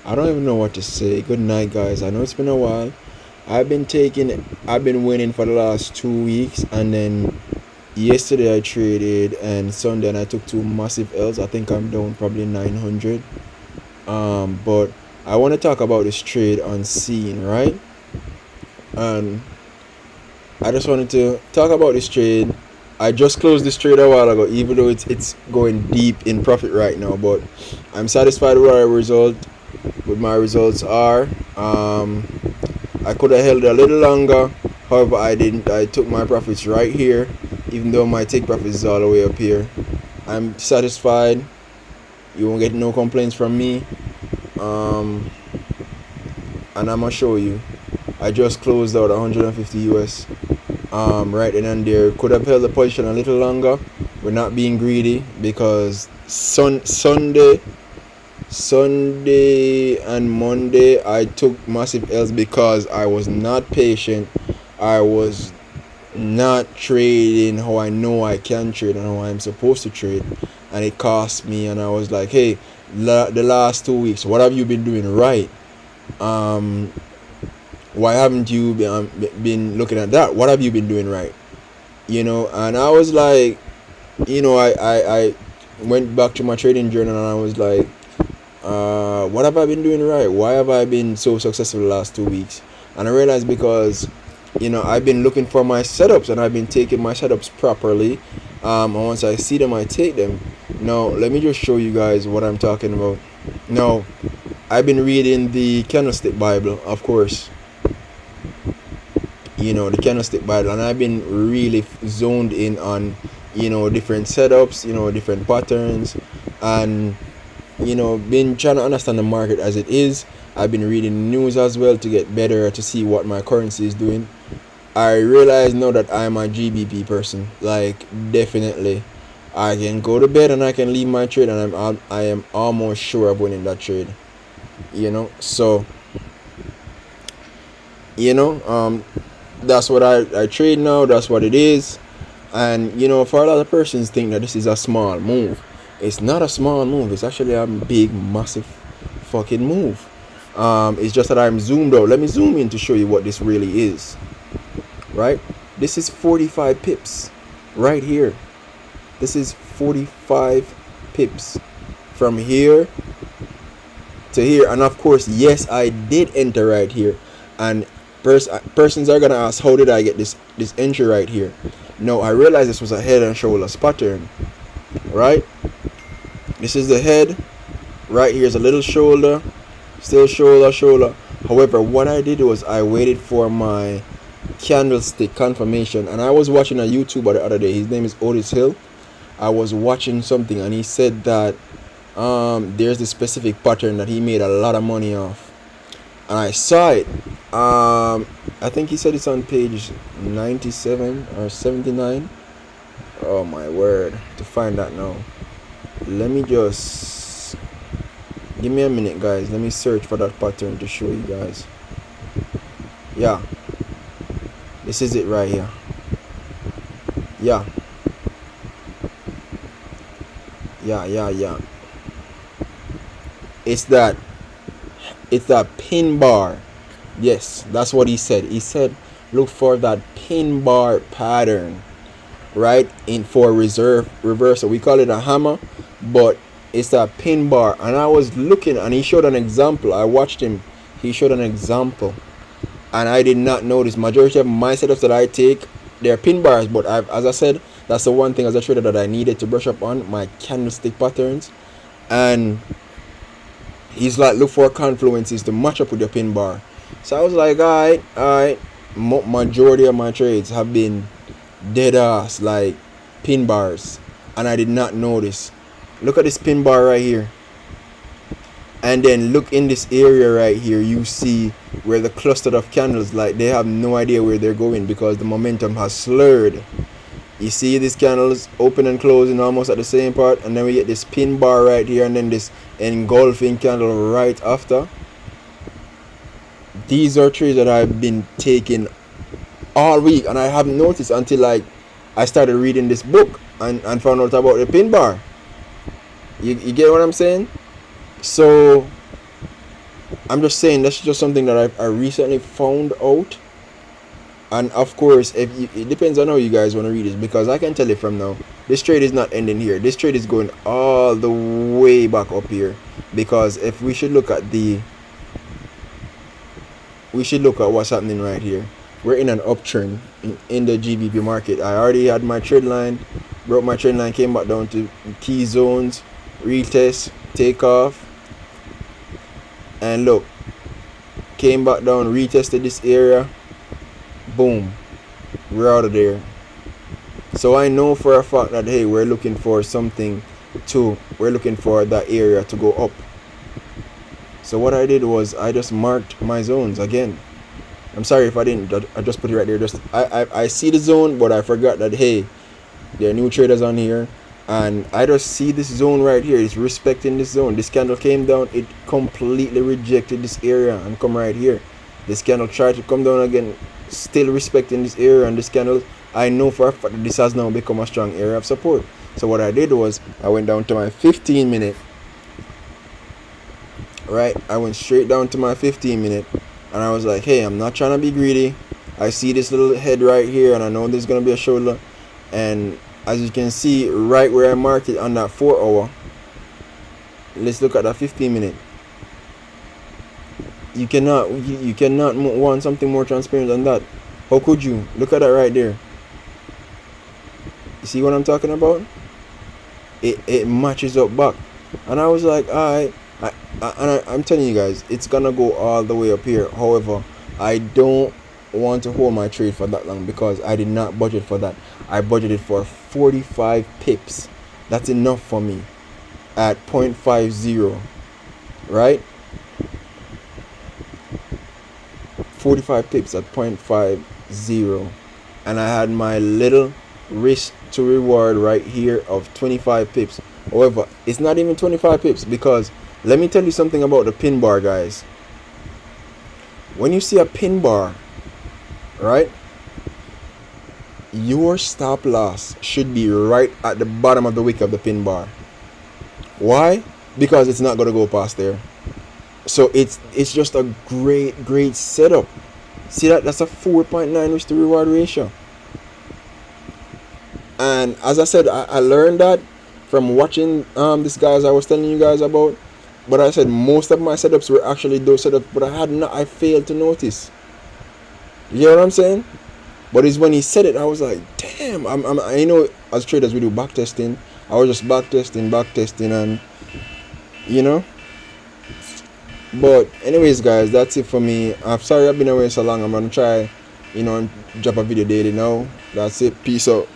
I don't even know what to say. Good night, guys. I know it's been a while. I've been winning for the last 2 weeks, and then yesterday I traded, and Sunday and I took two massive L's. I think I'm down probably 900. But I want to talk about this trade on scene, right? And I just wanted to talk about this trade. I just closed this trade a while ago, even though it's going deep in profit right now. But I'm satisfied with my results are. I could have held a little longer, however I didn't. I took my profits right here, even though my take profits is all the way up here. I'm satisfied. You won't get no complaints from me. And I'm gonna show you. I just closed out 150 US. Right then and there. Could have held the position a little longer. We're not being greedy because Sunday and Monday I took massive L's because I was not patient. I was not trading how I know I can trade and how I'm supposed to trade, and it cost me. And I was like, hey, the last 2 weeks, what have you been doing right? Why haven't you been looking at that? What have you been doing right? And I was like, I went back to my trading journal and I was like, what have I been doing right? Why have I been so successful the last 2 weeks? And I realized because I've been looking for my setups and I've been taking my setups properly. And once I see them, I take them. Now let me just show you guys what I'm talking about. Now I've been reading the Candlestick Bible, of course, the Candlestick Bible, and I've been really zoned in on different setups, different patterns, and been trying to understand the market as it is. I've been reading news as well to get better, to see what my currency is doing. I realize now that I'm a GBP person. Like, definitely I can go to bed and I can leave my trade and I am almost sure of winning that trade. So that's what I trade now. That's what it is. And for a lot of persons think that this is a small move. It's not a small move. It's actually a big, massive fucking move. It's just that I'm zoomed out. Let me zoom in to show you what this really is. Right? This is 45 pips right here. This is 45 pips from here to here. And of course, yes, I did enter right here. And persons are gonna ask, how did I get this entry right here? No, I realized this was a head and shoulders pattern. Right? This is the head. Right here is a little shoulder. Still shoulder. However, what I did was I waited for my candlestick confirmation. And I was watching a YouTuber the other day. His name is Otis Hill. I was watching something and he said that there's this specific pattern that he made a lot of money off. And I saw it. I think he said it's on page 97 or 79. Oh my word. To find that now. Let me just give me a minute, guys. Let me search for that pattern to show you guys. Yeah, this is it right here. Yeah. It's that pin bar. Yes, that's what he said. He said look for that pin bar pattern, right? For reversal. We call it a hammer, but it's that pin bar. And I was looking and he showed an example. I watched him. He showed an example. And I did not notice. Majority of my setups that I take, they're pin bars. But as I said, that's the one thing as a trader that I needed to brush up on, my candlestick patterns. And he's like, look for confluences to match up with your pin bar. So I was like, alright. Majority of my trades have been dead ass like pin bars, and I did not notice. Look at this pin bar right here, and then look in this area right here. You see where the cluster of candles, like, they have no idea where they're going because the momentum has slurred. You see these candles open and closing almost at the same part, and then we get this pin bar right here, and then this engulfing candle right after. These are trades that I've been taking all week, and I haven't noticed until like I started reading this book and found out about the pin bar. You get what I'm saying? So I'm just saying that's just something that I recently found out. And of course, it depends on how you guys want to read this, because I can tell you from now, this trade is not ending here. This trade is going all the way back up here, because if we should look at what's happening right here. We're in an uptrend in the GBP market. I already had my trend line, broke my trend line, came back down to key zones, retest, take off, and look, came back down, retested this area, boom, we're out of there. So I know for a fact that, hey, we're looking for that area to go up. So what I did was I just marked my zones again. I'm sorry if I didn't. I just put it right there. I see the zone, but I forgot that, hey, there are new traders on here, and I just see this zone right here. It's respecting this zone. This candle came down. It completely rejected this area and come right here. This candle tried to come down again, still respecting this area, and this candle, I know for a fact that this has now become a strong area of support. So what I did was I went down to my 15 minute. Right, I went straight down to my 15 minute, and I was like, hey, I'm not trying to be greedy. I see this little head right here, and I know there's gonna be a shoulder, and as you can see right where I marked it on that 4 hour, let's look at that 15 minute. You cannot want something more transparent than that. How could you? Look at that right there. You see what I'm talking about? It matches up back, and I was like, alright. I'm telling you guys, it's gonna go all the way up here. However, I don't want to hold my trade for that long, because I did not budget for that. I budgeted for 45 pips. That's enough for me at 0.50, right? 45 pips at 0.50, and I had my little risk to reward right here of 25 pips. However, it's not even 25 pips, because let me tell you something about the pin bar, guys. When you see a pin bar, right, your stop loss should be right at the bottom of the wick of the pin bar. Why? Because it's not going to go past there. So it's just a great setup. See that? That's a 4.9 risk to reward ratio. And as I said, I learned that from watching these guys I was telling you guys about. But I said most of my setups were actually those setups, but I failed to notice. You know what I'm saying? But it's when he said it, I was like, damn. I know as traders we do back testing. I was just back testing, and you know. But anyways, guys, that's it for me. I'm sorry I've been away so long. I'm gonna try, and drop a video daily now. That's it. Peace out.